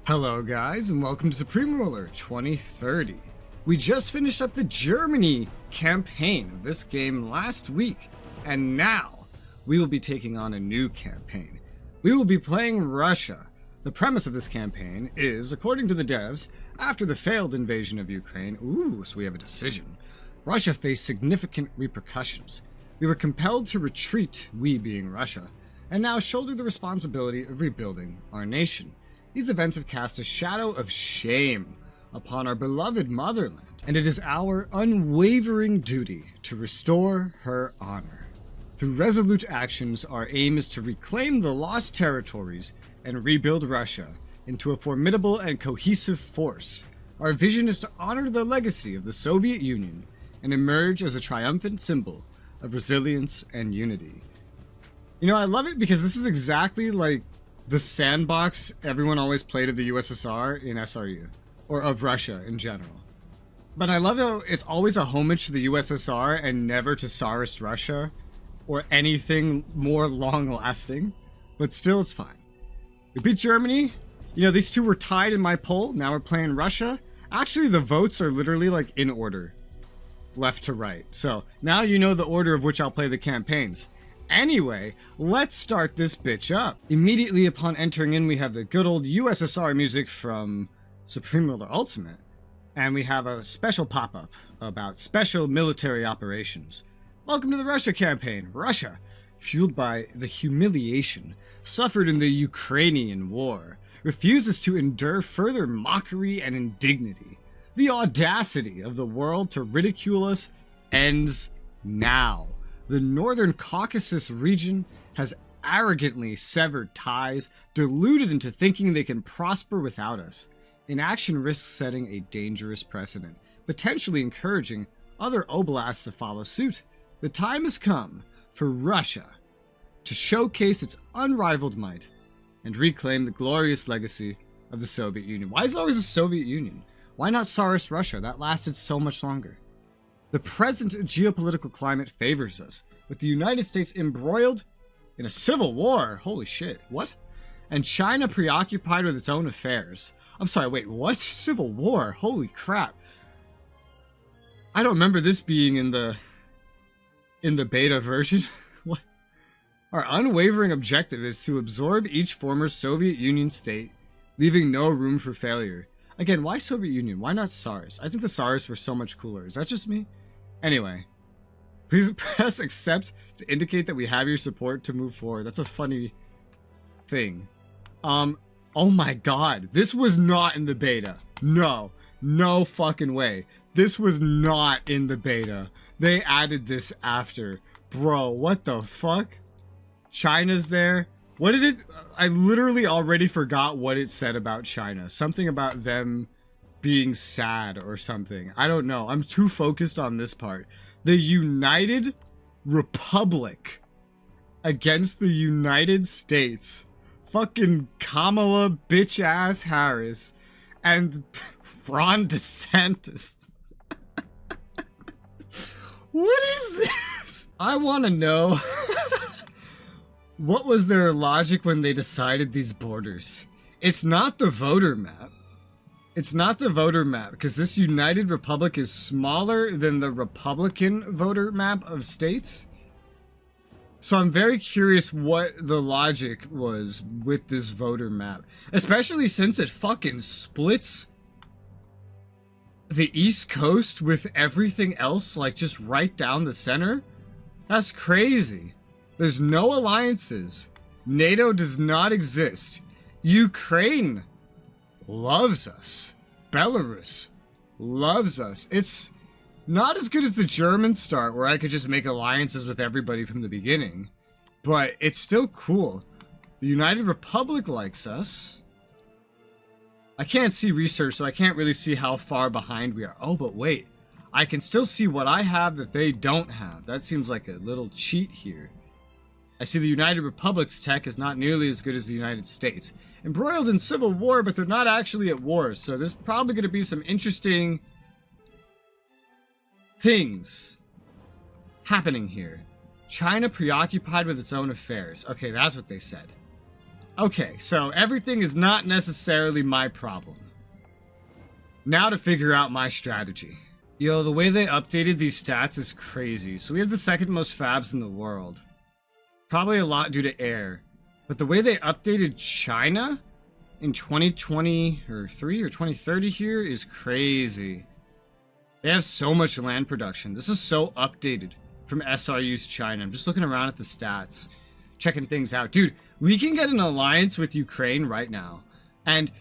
Hello guys, and welcome to Supreme Ruler 2030. We just finished up the Germany campaign of this game last week, and now we will be taking on a new campaign. We will be playing Russia. The premise of this campaign is, according to the devs, after the failed invasion of Ukraine, so we have a decision, Russia faced significant repercussions. We were compelled to retreat, we being Russia, and now shoulder the responsibility of rebuilding our nation. These events have cast a shadow of shame upon our beloved motherland, and it is our unwavering duty to restore her honor. Through resolute actions, our aim is to reclaim the lost territories and rebuild Russia into a formidable and cohesive force. Our vision is to honor the legacy of the Soviet Union and emerge as a triumphant symbol of resilience and unity. You know, I love it because this is exactly like the sandbox everyone always played of the USSR in SRU, or of Russia in general. But I love how it's always a homage to the USSR and never to Tsarist Russia, or anything more long-lasting, but still it's fine. We beat Germany. You know, these two were tied in my poll. Now we're playing Russia. Actually, the votes are literally like in order, left to right. So now you know the order of which I'll play the campaigns. Anyway, let's start this bitch up. Immediately upon entering in, we have the good old USSR music from Supreme Ruler Ultimate, and we have a special pop-up about special military operations. Welcome to the Russia campaign. Russia, fueled by the humiliation suffered in the Ukrainian war, refuses to endure further mockery and indignity. The audacity of the world to ridicule us ends now. The Northern Caucasus region has arrogantly severed ties, deluded into thinking they can prosper without us. Inaction risks setting a dangerous precedent, potentially encouraging other oblasts to follow suit. The time has come for Russia to showcase its unrivaled might and reclaim the glorious legacy of the Soviet Union. Why is it always the Soviet Union? Why not Tsarist Russia? That lasted so much longer. The present geopolitical climate favors us, with the United States embroiled in a civil war. Holy shit, what? And China preoccupied with its own affairs. I'm sorry, wait, what? Civil war? Holy crap. I don't remember this being in the beta version. What? Our unwavering objective is to absorb each former Soviet Union state, leaving no room for failure. Again, why Soviet Union? Why not Tsars? I think the Tsars were so much cooler. Is that just me? Anyway, please press accept to indicate that we have your support to move forward. That's a funny thing. Oh my god. This was not in the beta. No fucking way. This was not in the beta. They added this after. Bro, what the fuck? China's there. What did it... I literally already forgot what it said about China. Something about them being sad or something. I don't know. I'm too focused on this part. The United Republic against the United States. Fucking Kamala bitch-ass Harris and Ron DeSantis. What is this? I want to know... What was their logic when they decided these borders? It's not the voter map. It's not the voter map, because this United Republic is smaller than the Republican voter map of states. So I'm very curious what the logic was with this voter map. Especially since it fucking splits the East Coast with everything else, like just right down the center. That's crazy. There's no alliances. NATO does not exist. Ukraine loves us. Belarus loves us. It's not as good as the German start, where I could just make alliances with everybody from the beginning. But it's still cool. The United Republic likes us. I can't see research, so I can't really see how far behind we are. Oh, but wait. I can still see what I have that they don't have. That seems like a little cheat here. I see the United Republic's tech is not nearly as good as the United States. Embroiled in civil war, but they're not actually at war, so there's probably going to be some interesting things happening here. China preoccupied with its own affairs. Okay, that's what they said. Okay, so everything is not necessarily my problem. Now to figure out my strategy. Yo, the way they updated these stats is crazy. So we have the second most fabs in the world. Probably a lot due to air. But the way they updated China in 2023 or 2030 here is crazy. They have so much land production. This is so updated from SRU's China. I'm just looking around at the stats, checking things out. Dude, we can get an alliance with Ukraine right now. And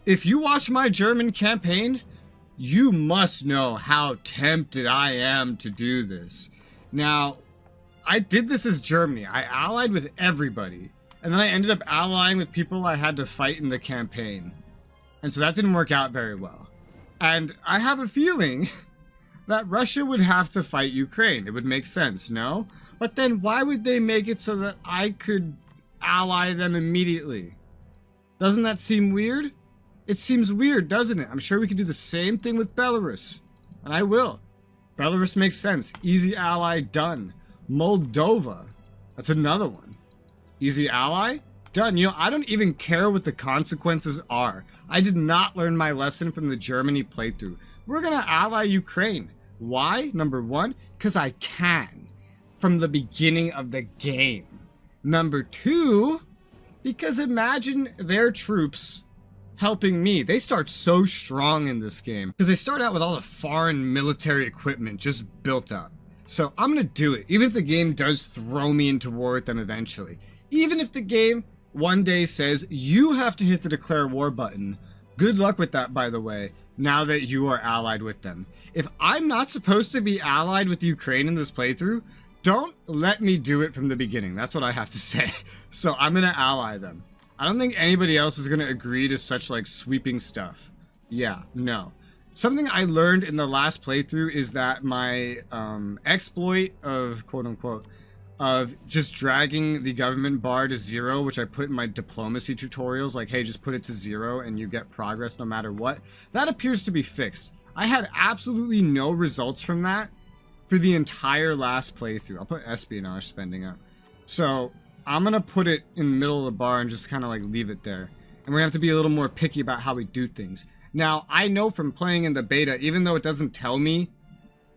if you watch my German campaign, you must know how tempted I am to do this. Now, I did this as Germany. I allied with everybody. And then I ended up allying with people I had to fight in the campaign. And so that didn't work out very well. And I have a feeling that Russia would have to fight Ukraine. It would make sense, no? But then why would they make it so that I could ally them immediately? Doesn't that seem weird? It seems weird, doesn't it? I'm sure we could do the same thing with Belarus. And I will. Belarus makes sense. Easy ally, done. Moldova. That's another one. Easy ally, done. You know, I don't even care what the consequences are. I did not learn my lesson from the Germany playthrough. We're gonna ally Ukraine. Why? Number one, because I can. From the beginning of the game. Number two, because imagine their troops helping me. They start so strong in this game because they start out with all the foreign military equipment just built up. So I'm gonna do it, even if the game does throw me into war with them eventually. Even if the game one day says you have to hit the declare war button. Good luck with that, by the way, now that you are allied with them. If I'm not supposed to be allied with Ukraine in this playthrough, don't let me do it from the beginning. That's what I have to say. So I'm gonna ally them. I don't think anybody else is going to agree to such like sweeping stuff. Yeah, no. Something I learned in the last playthrough is that my exploit of quote unquote of just dragging the government bar to 0, which I put in my diplomacy tutorials, like, hey, just put it to 0 and you get progress no matter what. That appears to be fixed. I had absolutely no results from that for the entire last playthrough. I'll put espionage spending up. So I'm gonna put it in the middle of the bar and just kind of like leave it there. And we're gonna have to be a little more picky about how we do things. Now, I know from playing in the beta, even though it doesn't tell me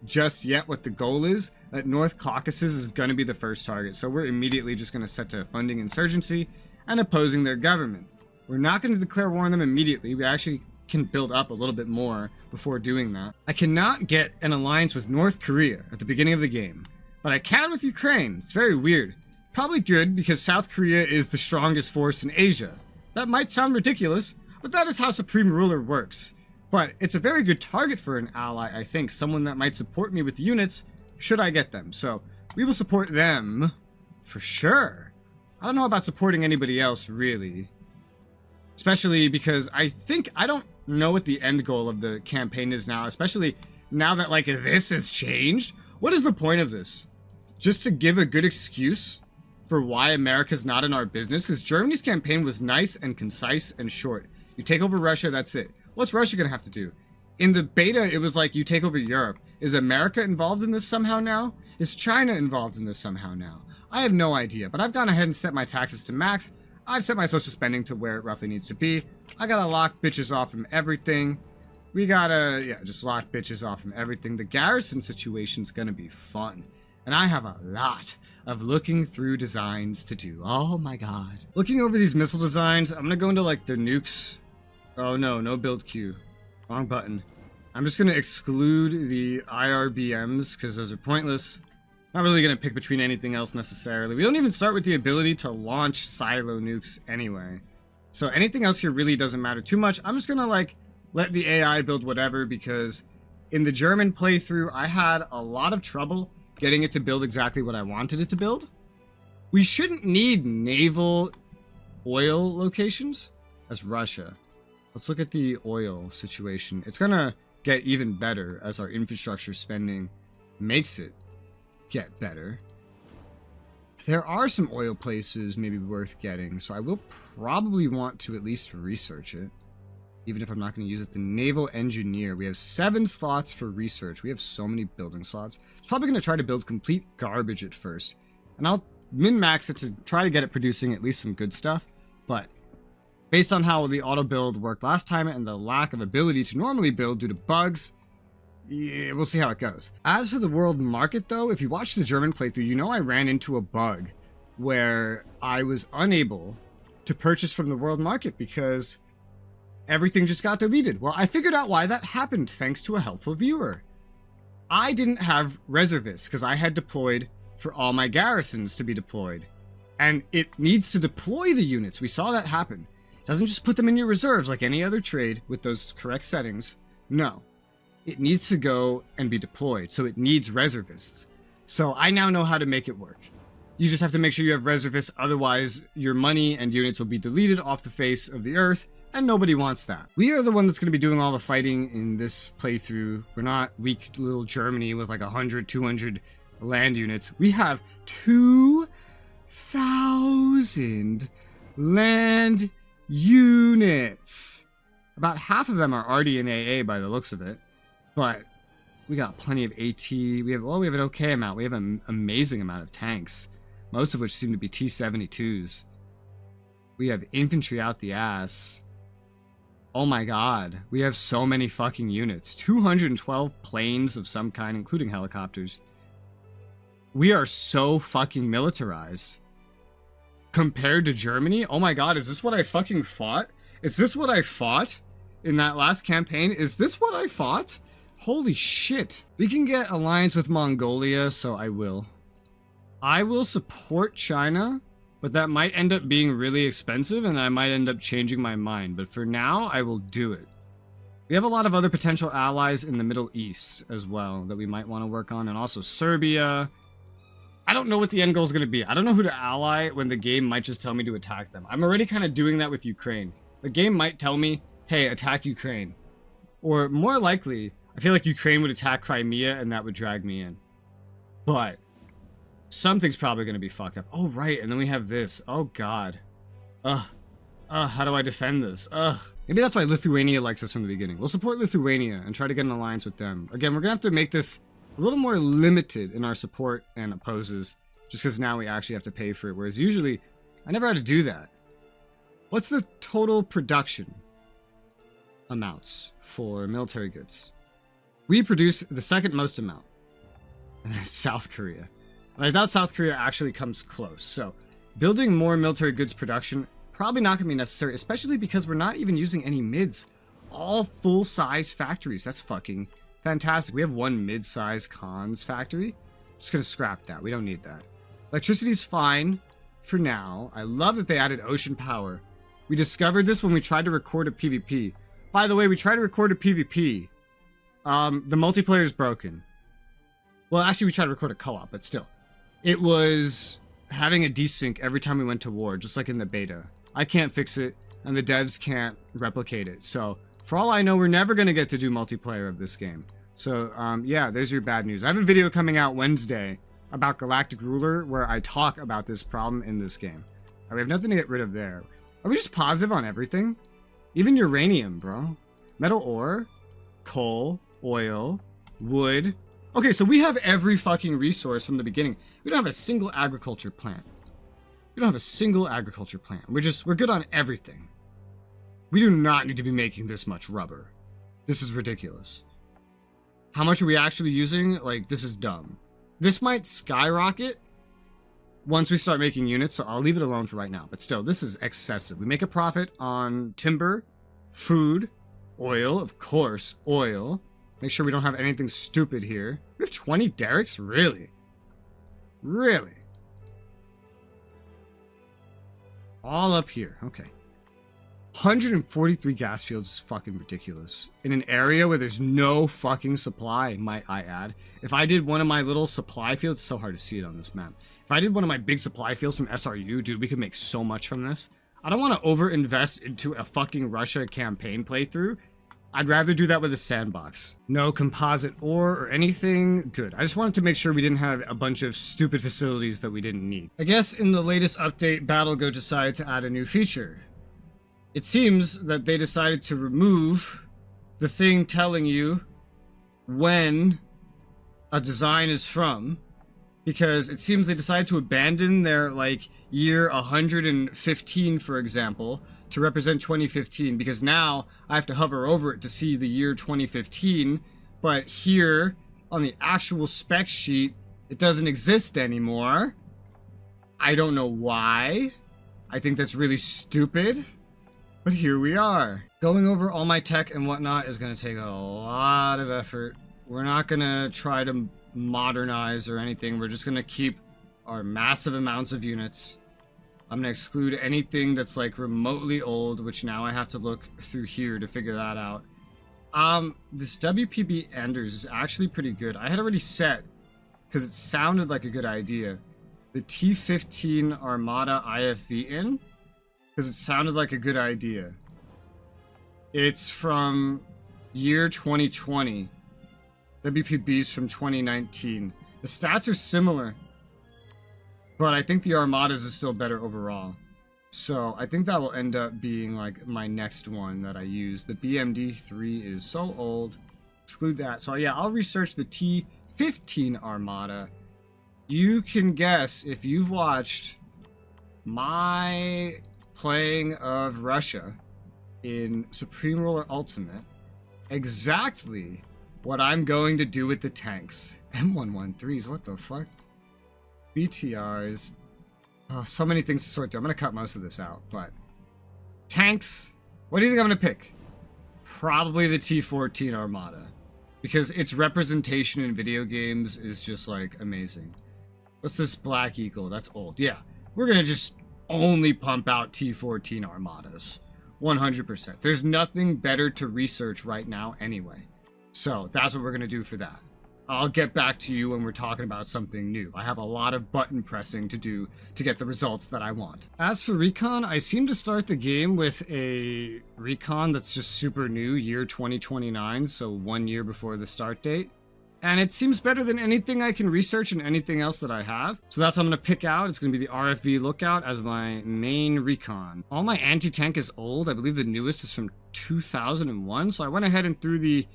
just yet what the goal is, that North Caucasus is gonna be the first target. So we're immediately just gonna set to funding insurgency and opposing their government. We're not gonna declare war on them immediately. We actually can build up a little bit more before doing that. I cannot get an alliance with North Korea at the beginning of the game, but I can with Ukraine. It's very weird. Probably good, because South Korea is the strongest force in Asia. That might sound ridiculous, but that is how Supreme Ruler works. But it's a very good target for an ally, I think. Someone that might support me with units, should I get them. So, we will support them, for sure. I don't know about supporting anybody else, really. Especially because I don't know what the end goal of the campaign is now. Especially now that, like, this has changed. What is the point of this? Just to give a good excuse for why America's not in our business? Because Germany's campaign was nice and concise and short. You take over Russia, that's it. What's Russia gonna have to do? In the beta, it was like you take over Europe. Is America involved in this somehow now? Is China involved in this somehow now? I have no idea, but I've gone ahead and set my taxes to max. I've set my social spending to where it roughly needs to be. I gotta lock bitches off from everything. We gotta, yeah, just lock bitches off from everything. The garrison situation's gonna be fun. And I have a lot of looking through designs to do. Oh my god. Looking over these missile designs, I'm gonna go into like the nukes. Oh no, no build queue. Wrong button. I'm just gonna exclude the IRBMs because those are pointless. Not really gonna pick between anything else necessarily. We don't even start with the ability to launch silo nukes anyway. So anything else here really doesn't matter too much. I'm just gonna like let the AI build whatever, because in the German playthrough, I had a lot of trouble getting it to build exactly what I wanted it to build. We shouldn't need naval oil locations as Russia. Let's look at the oil situation. It's gonna get even better as our infrastructure spending makes it get better. There are some oil places maybe worth getting, so I will probably want to at least research it, even if I'm not going to use it. The naval engineer, we have 7 slots for research. We have so many building slots. It's probably going to try to build complete garbage at first, and I'll min-max it to try to get it producing at least some good stuff. But based on how the auto build worked last time and the lack of ability to normally build due to bugs, yeah, we'll see how it goes. As for the world market though, if you watch the German playthrough, you know I ran into a bug where I was unable to purchase from the world market because everything just got deleted. Well, I figured out why that happened thanks to a helpful viewer. I didn't have reservists because I had deployed for all my garrisons to be deployed. And it needs to deploy the units. We saw that happen. It doesn't just put them in your reserves like any other trade with those correct settings. No. It needs to go and be deployed, so it needs reservists. So I now know how to make it work. You just have to make sure you have reservists, otherwise your money and units will be deleted off the face of the earth, and nobody wants that. We are the one that's going to be doing all the fighting in this playthrough. We're not weak little Germany with like 100, 200 land units. We have 2,000 land units. About half of them are already in AA by the looks of it. But we got plenty of AT. We have an okay amount. We have an amazing amount of tanks, most of which seem to be T-72s. We have infantry out the ass. Oh my god, we have so many fucking units. 212 planes of some kind, including helicopters. We are so fucking militarized. Compared to Germany, oh my god, is this what I fucking fought? Is this what I fought in that last campaign? Is this what I fought? Holy shit. We can get alliance with Mongolia, so I will. I will support China, but that might end up being really expensive and I might end up changing my mind. But for now, I will do it. We have a lot of other potential allies in the Middle East as well that we might want to work on, and also Serbia. I don't know what the end goal is going to be. I don't know who to ally when the game might just tell me to attack them. I'm already kind of doing that with Ukraine. The game might tell me, hey, attack Ukraine. Or more likely, I feel like Ukraine would attack Crimea and that would drag me in. But something's probably going to be fucked up. Oh, right. And then we have this. Oh, God. How do I defend this? Maybe that's why Lithuania likes us from the beginning. We'll support Lithuania and try to get an alliance with them. Again, we're going to have to make this a little more limited in our support and opposes, just because now we actually have to pay for it. Whereas usually, I never had to do that. What's the total production amounts for military goods? We produce the second most amount. South Korea. And I doubt South Korea actually comes close. So building more military goods production, probably not going to be necessary, especially because we're not even using any mids. All full-size factories. That's fucking fantastic. We have one mid-size cons factory. Just going to scrap that. We don't need that. Electricity's fine for now. I love that they added ocean power. We discovered this when we tried to record a PvP. By the way, we tried to record a PvP. The multiplayer is broken. Well, actually, we tried to record a co-op, but still. It was having a desync every time we went to war, just like in the beta. I can't fix it, and the devs can't replicate it. So, for all I know, we're never going to get to do multiplayer of this game. So, yeah, there's your bad news. I have a video coming out Wednesday about Galactic Ruler, where I talk about this problem in this game. We have nothing to get rid of there. Are we just positive on everything? Even uranium, bro. Metal ore, coal, oil, wood. Okay, so we have every fucking resource from the beginning. We don't have a single agriculture plant. We don't have a single agriculture plant. We're good on everything. We do not need to be making this much rubber. This is ridiculous. How much are we actually using? Like, this is dumb. This might skyrocket once we start making units, so I'll leave it alone for right now. But still, this is excessive. We make a profit on timber, food, oil, of course, oil. Make sure we don't have anything stupid here. We have 20 derricks? Really? Really? All up here. Okay. 143 gas fields is fucking ridiculous. In an area where there's no fucking supply, might I add. If I did one of my little supply fields, it's so hard to see it on this map. If I did one of my big supply fields from SRU, dude, we could make so much from this. I don't want to over-invest into a fucking Russia campaign playthrough. I'd rather do that with a sandbox. No composite ore or anything. Good. I just wanted to make sure we didn't have a bunch of stupid facilities that we didn't need. I guess in the latest update, BattleGo decided to add a new feature. It seems that they decided to remove the thing telling you when a design is from because it seems they decided to abandon their like year 115, for example, to represent 2015, because now I have to hover over it to see the year 2015, but here on the actual spec sheet, it doesn't exist anymore. I don't know why. I think that's really stupid, but here we are. Going over all my tech and whatnot is going to take a lot of effort. We're not going to try to modernize or anything. We're just going to keep our massive amounts of units. I'm going to exclude anything that's like remotely old, which now I have to look through here to figure that out. This WPB Anders is actually pretty good. I had already set, because it sounded like a good idea, the T-15 Armada IFV in, because it sounded like a good idea. It's from year 2020. WPB's from 2019. The stats are similar, but I think the Armadas is still better overall. So I think that will end up being like my next one that I use. The BMD-3 is so old. Exclude that. So yeah, I'll research the T-15 Armada. You can guess, if you've watched my playing of Russia in Supreme Ruler Ultimate, exactly what I'm going to do with the tanks. M113s, what the fuck? BTRs. Oh, so many things to sort through. I'm going to cut most of this out, but tanks, what do you think I'm going to pick? Probably the T-14 Armada, because its representation in video games is just like amazing. What's this Black Eagle? That's old. Yeah, we're going to just only pump out T-14 Armadas. 100%. There's nothing better to research right now anyway. So that's what we're going to do for that. I'll get back to you when we're talking about something new. I have a lot of button pressing to do to get the results that I want. As for recon, I seem to start the game with a recon that's just super new, year 2029, so 1 year before the start date. And it seems better than anything I can research and anything else that I have. So that's what I'm going to pick out. It's going to be the RFV Lookout as my main recon. All my anti-tank is old. I believe the newest is from 2001. So I went ahead and threw the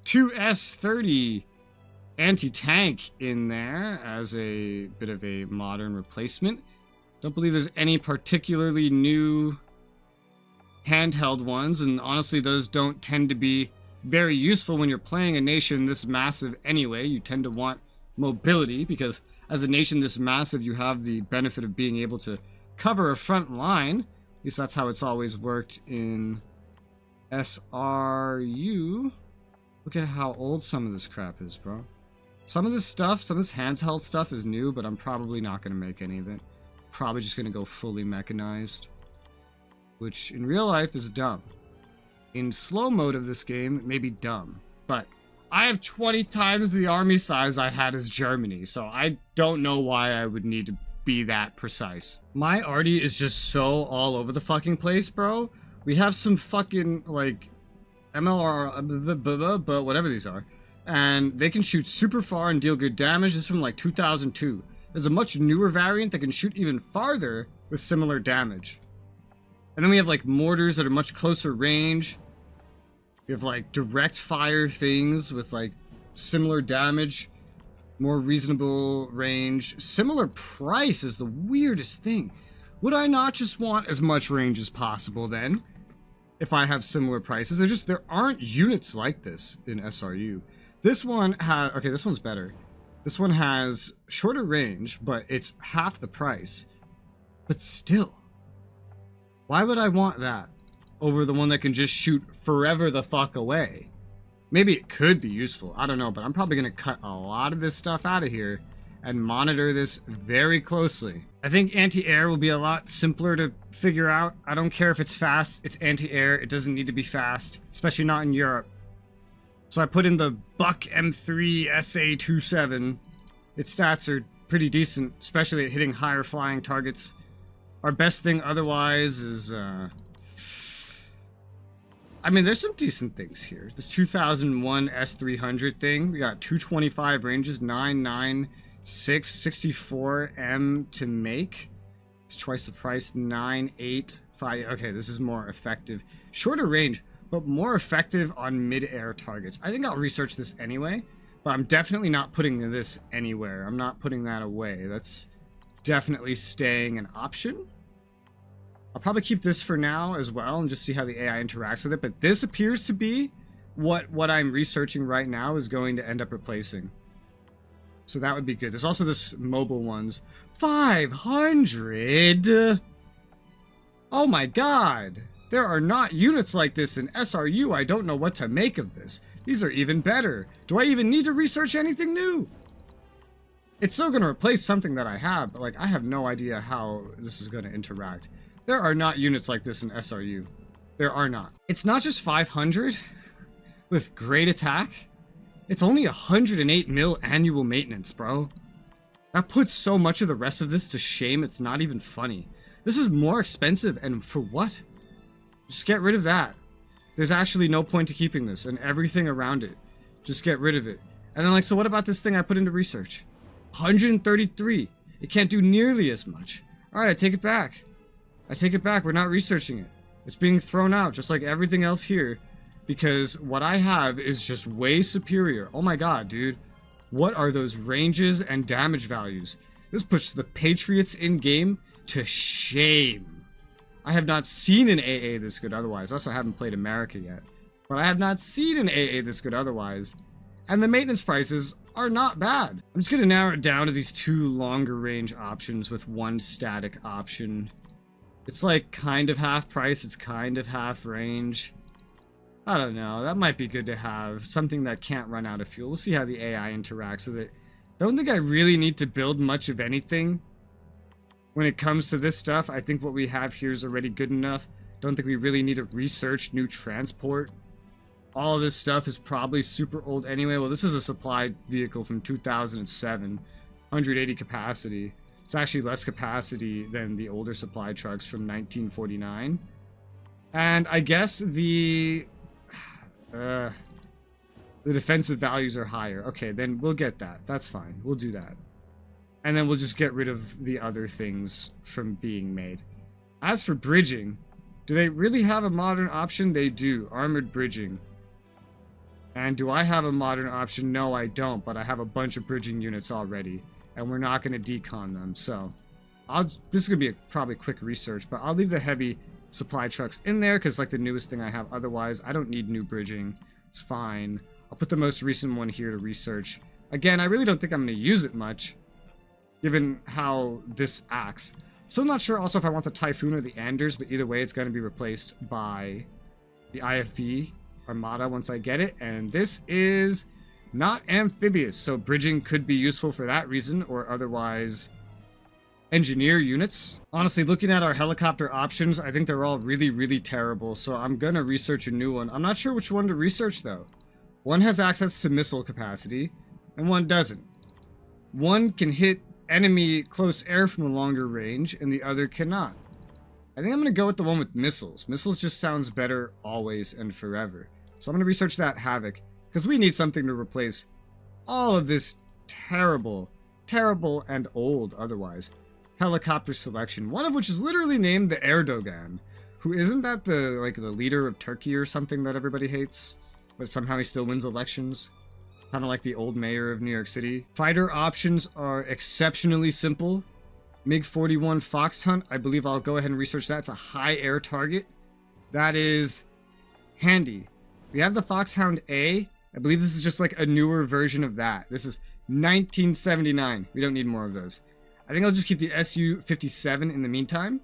2S30 anti-tank in there as a bit of a modern replacement. Don't believe there's any particularly new handheld ones. And honestly, those don't tend to be very useful when you're playing a nation this massive anyway. You tend to want mobility because as a nation this massive, you have the benefit of being able to cover a front line. At least that's how it's always worked in SRU. Look at how old some of this crap is, bro. Some of this stuff, some of this handheld stuff is new, but I'm probably not going to make any of it. Probably just going to go fully mechanized, which in real life is dumb. In slow mode of this game, it may be dumb, but I have 20 times the army size I had as Germany, so I don't know why I would need to be that precise. My arty is just so all over the fucking place, bro. We have some fucking, like, MLR, but whatever these are, and they can shoot super far and deal good damage. This is from, like, 2002. There's a much newer variant that can shoot even farther with similar damage. And then we have like mortars that are much closer range. We have like direct fire things with like similar damage, more reasonable range. Similar price is the weirdest thing. Would I not just want as much range as possible then? If I have similar prices, there aren't units like this in SRU. This one has, okay, this one's better. This one has shorter range, but it's half the price. But still. Why would I want that over the one that can just shoot forever the fuck away? Maybe it could be useful. I don't know, but I'm probably going to cut a lot of this stuff out of here and monitor this very closely. I think anti-air will be a lot simpler to figure out. I don't care if it's fast. It's anti-air. It doesn't need to be fast, especially not in Europe. So I put in the Buck M3 SA27. Its stats are pretty decent, especially at hitting higher flying targets. Our best thing otherwise is, I mean, there's some decent things here. This 2001 S300 thing, we got 225 ranges, 996, 64 M to make. It's twice the price, 985. Okay, this is more effective. Shorter range, but more effective on mid-air targets. I think I'll research this anyway, But I'm definitely not putting this anywhere. I'm not putting that away. That's definitely staying an option. I'll probably keep this for now as well and just see how the AI interacts with it. But this appears to be what I'm researching right now is going to end up replacing. So that would be good. There's also this mobile ones. 500! Oh my god! There are not units like this in SRU. I don't know what to make of this. These are even better. Do I even need to research anything new? It's still going to replace something that I have, but like I have no idea how this is going to interact. There are not units like this in SRU. There are not. It's not just 500 with great attack. It's only 108 mil annual maintenance, bro. That puts so much of the rest of this to shame, it's not even funny. This is more expensive, and for what? Just get rid of that. There's actually no point to keeping this, and everything around it. Just get rid of it. And then like, so what about this thing I put into research? 133. It can't do nearly as much. Alright, I take it back. I take it back, we're not researching it. It's being thrown out, just like everything else here. Because what I have is just way superior. Oh my god, dude. What are those ranges and damage values? This puts the Patriots in-game to shame. I have not seen an AA this good otherwise. Also, I haven't played America yet. But I have not seen an AA this good otherwise. And the maintenance prices are not bad. I'm just going to narrow it down to these two longer range options with one static option. It's like kind of half price, it's kind of half range. I don't know, that might be good to have. Something that can't run out of fuel. We'll see how the AI interacts with it. Don't think I really need to build much of anything. When it comes to this stuff, I think what we have here is already good enough. Don't think we really need to research new transport. All of this stuff is probably super old anyway. Well, this is a supply vehicle from 2007. 180 capacity. It's actually less capacity than the older supply trucks from 1949. And I guess the defensive values are higher. Okay, then we'll get that. That's fine. We'll do that. And then we'll just get rid of the other things from being made. As for bridging, do they really have a modern option? They do. Armored bridging. And do I have a modern option? No, I don't, but I have a bunch of bridging units already. And we're not going to decon them, so... this is going to be probably quick research, but I'll leave the heavy supply trucks in there, because like the newest thing I have. Otherwise, I don't need new bridging. It's fine. I'll put the most recent one here to research. Again, I really don't think I'm going to use it much, given how this acts. Still not sure also if I want the Typhoon or the Anders, but either way, it's going to be replaced by the IFV Armada once I get it. And this is not amphibious, so bridging could be useful for that reason, or otherwise engineer units. Honestly, looking at our helicopter options, I think they're all really, really terrible, so I'm gonna research a new one. I'm not sure which one to research though. One has access to missile capacity, and one doesn't. One can hit enemy close air from a longer range, and the other cannot. I think I'm gonna go with the one with missiles. Missiles just sounds better always and forever. So I'm gonna research that Havoc, because we need something to replace all of this terrible, terrible and old otherwise helicopter selection, one of which is literally named the Erdogan, who isn't that the leader of Turkey or something that everybody hates, but somehow he still wins elections, kind of like the old mayor of New York City. Fighter options are exceptionally simple. MiG-41 Fox Hunt, I believe I'll go ahead and research that. It's a high air target. That is handy. We have the Foxhound A. I believe this is just like a newer version of that. This is 1979. We don't need more of those. I think I'll just keep the Su-57 in the meantime.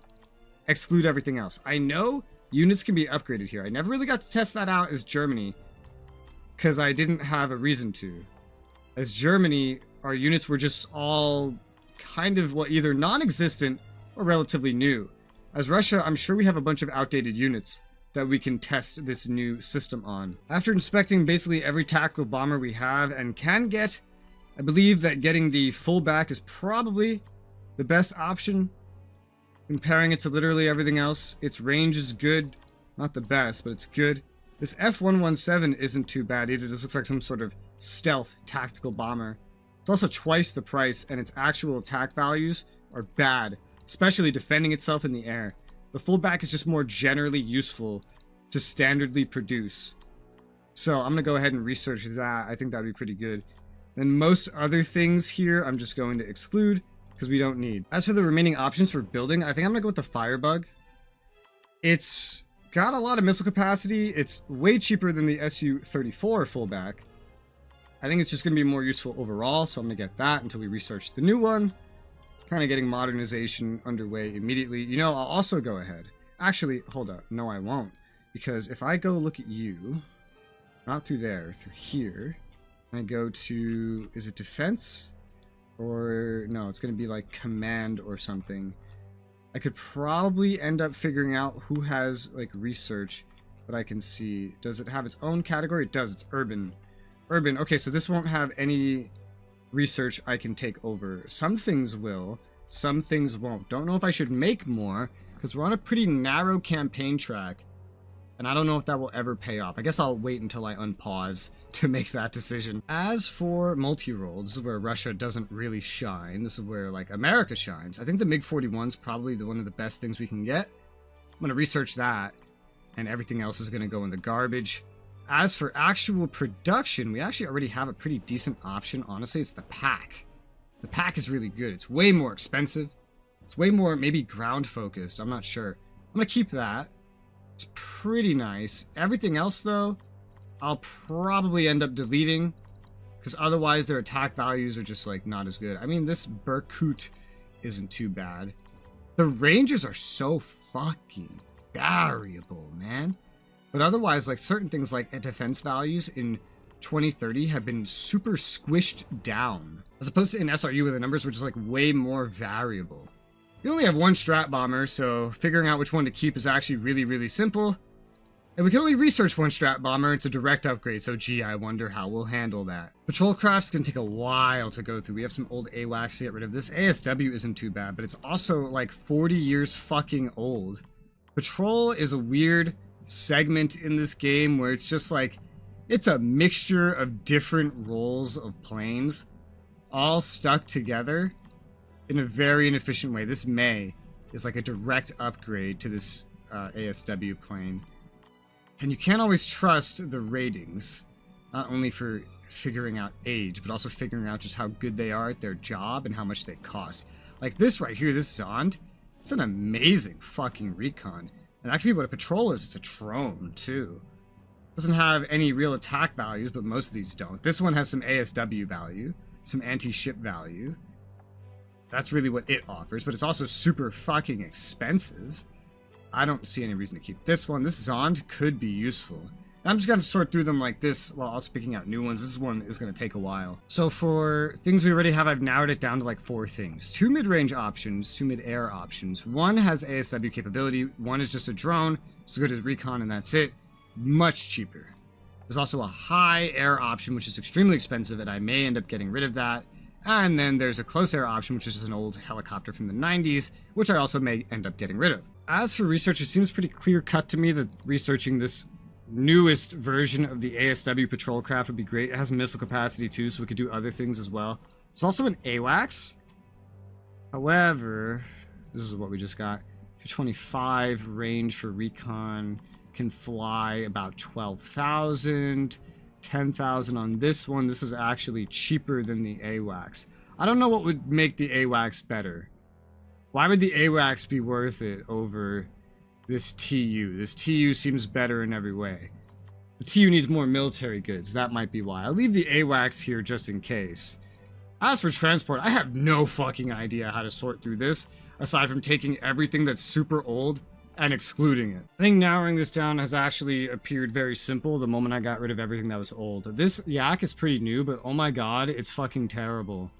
Exclude everything else. I know units can be upgraded here. I never really got to test that out as Germany, because I didn't have a reason to. As Germany, our units were just all kind of, well, either non-existent or relatively new. As Russia, I'm sure we have a bunch of outdated units that we can test this new system on. After inspecting basically every tactical bomber we have and can get, I believe that getting the fullback is probably the best option. Comparing it to literally everything else, its range is good. Not the best, but it's good. This F-117 isn't too bad either. This looks like some sort of stealth tactical bomber. It's also twice the price, and its actual attack values are bad, especially defending itself in the air. The fullback is just more generally useful to standardly produce. So I'm going to go ahead and research that. I think that would be pretty good. Then most other things here, I'm just going to exclude because we don't need. As for the remaining options for building, I think I'm gonna go with the Firebug. It's got a lot of missile capacity. It's way cheaper than the Su-34 fullback. I think it's just gonna be more useful overall, so I'm gonna get that until we research the new one. Kind of getting modernization underway immediately. You know, I'll also go ahead. Actually, hold up. No, I won't. Because if I go look at you, not through there, through here, and I go to, is it defense? Or, no, it's going to be like command or something. I could probably end up figuring out who has like research that I can see. Does it have its own category? It does. It's urban. Urban. Okay, so this won't have any research I can take over. Some things will, some things won't. Don't know if I should make more because we're on a pretty narrow campaign track and I don't know if that will ever pay off. I guess I'll wait until I unpause to make that decision. As for multi-role, this is where Russia doesn't really shine. This is where like America shines. I think the MiG-41 is probably one of the best things we can get. I'm going to research that and everything else is going to go in the garbage. As for actual production, we actually already have a pretty decent option. Honestly, it's the pack. The pack is really good. It's way more expensive. It's way more maybe ground focused. I'm not sure. I'm going to keep that. It's pretty nice. Everything else, though, I'll probably end up deleting because otherwise their attack values are just like not as good. I mean, this Berkut isn't too bad. The ranges are so fucking variable, man. But otherwise, like certain things like defense values in 2030 have been super squished down. As opposed to in SRU where the numbers were just like way more variable. You only have one strat bomber, so figuring out which one to keep is actually really, really simple. And we can only research one strat bomber. It's a direct upgrade, so gee, I wonder how we'll handle that. Patrol crafts can take a while to go through. We have some old AWACS to get rid of. This ASW isn't too bad, but it's also like 40 years fucking old. Patrol is a weird segment in this game where it's just like it's a mixture of different roles of planes all stuck together in a very inefficient way. This May is like a direct upgrade to this ASW plane, and you can't always trust the ratings, not only for figuring out age but also figuring out just how good they are at their job and how much they cost. Like this right here, this Zond, it's an amazing fucking recon. And that can be what a patrol is. It's a drone, too. Doesn't have any real attack values, but most of these don't. This one has some ASW value, some anti-ship value. That's really what it offers, but it's also super fucking expensive. I don't see any reason to keep this one. This Zond could be useful. And I'm just going to sort through them like this while also picking out new ones. This one is going to take a while. So for things we already have, I've narrowed it down to like 4 things. 2 mid-range options, 2 mid-air options. One has ASW capability. One is just a drone. It's as good as recon and that's it. Much cheaper. There's also a high air option, which is extremely expensive, and I may end up getting rid of that. And then there's a close air option, which is just an old helicopter from the 90s, which I also may end up getting rid of. As for research, it seems pretty clear cut to me that researching this newest version of the ASW patrol craft would be great. It has missile capacity too, so we could do other things as well. It's also an AWACS. However, this is what we just got. 225 range for recon, can fly about 12,000, 10,000 on this one. This is actually cheaper than the AWACS. I don't know what would make the AWACS better. Why would the AWACS be worth it over this TU? This TU seems better in every way. The TU needs more military goods. That might be why. I'll leave the AWACS here just in case. As for transport, I have no fucking idea how to sort through this, aside from taking everything that's super old and excluding it. I think narrowing this down has actually appeared very simple the moment I got rid of everything that was old. This Yak is pretty new, but oh my god, it's fucking terrible.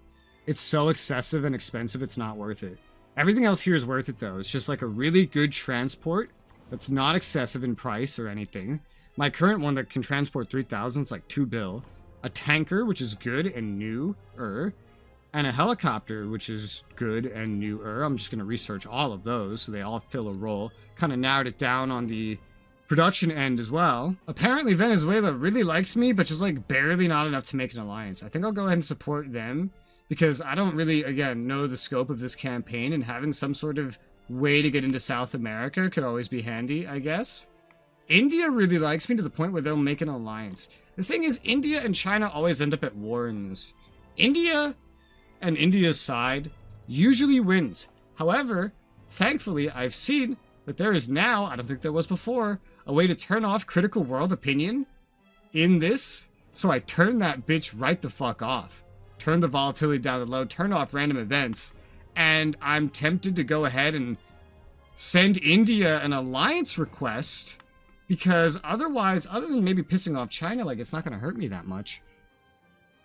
It's so excessive and expensive, it's not worth it. Everything else here is worth it though. It's just like a really good transport that's not excessive in price or anything. My current one that can transport 3,000 is like 2 bill. A tanker, which is good and newer, and a helicopter, which is good and newer. I'm just going to research all of those so they all fill a role. Kind of narrowed it down on the production end as well. Apparently Venezuela really likes me, but just like barely not enough to make an alliance. I think I'll go ahead and support them because I don't really, again, know the scope of this campaign, and having some sort of way to get into South America could always be handy, I guess. India really likes me to the point where they'll make an alliance. The thing is, India and China always end up at war in this. India and India's side usually wins. However, thankfully, I've seen that there is now, I don't think there was before, a way to turn off critical world opinion in this. So I turned that bitch right the fuck off. Turn the volatility down to low, turn off random events, and I'm tempted to go ahead and send India an alliance request, because otherwise, other than maybe pissing off China, like, it's not going to hurt me that much.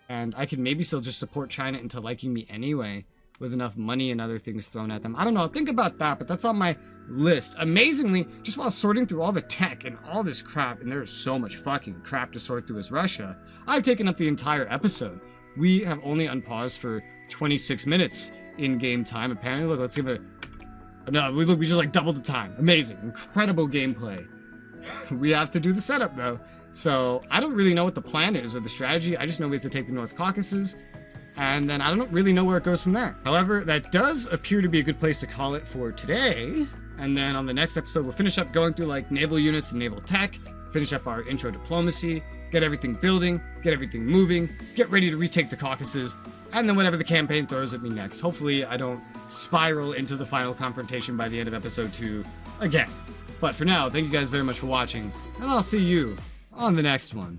And I can maybe still just support China into liking me anyway, with enough money and other things thrown at them. I don't know, think about that, but that's on my list. Amazingly, just while sorting through all the tech and all this crap, and there's so much fucking crap to sort through as Russia, I've taken up the entire episode. We have only unpaused for 26 minutes in game time, apparently. Look, let's give it a... No, we just like doubled the time. Amazing, incredible gameplay. We have to do the setup though. So I don't really know what the plan is or the strategy. I just know we have to take the North Caucasus, and then I don't really know where it goes from there. However, that does appear to be a good place to call it for today. And then on the next episode, we'll finish up going through like naval units and naval tech, finish up our intro diplomacy, get everything building, get everything moving, get ready to retake the Caucasus, and then whatever the campaign throws at me next. Hopefully I don't spiral into the final confrontation by the end of episode 2 again. But for now, thank you guys very much for watching, and I'll see you on the next one.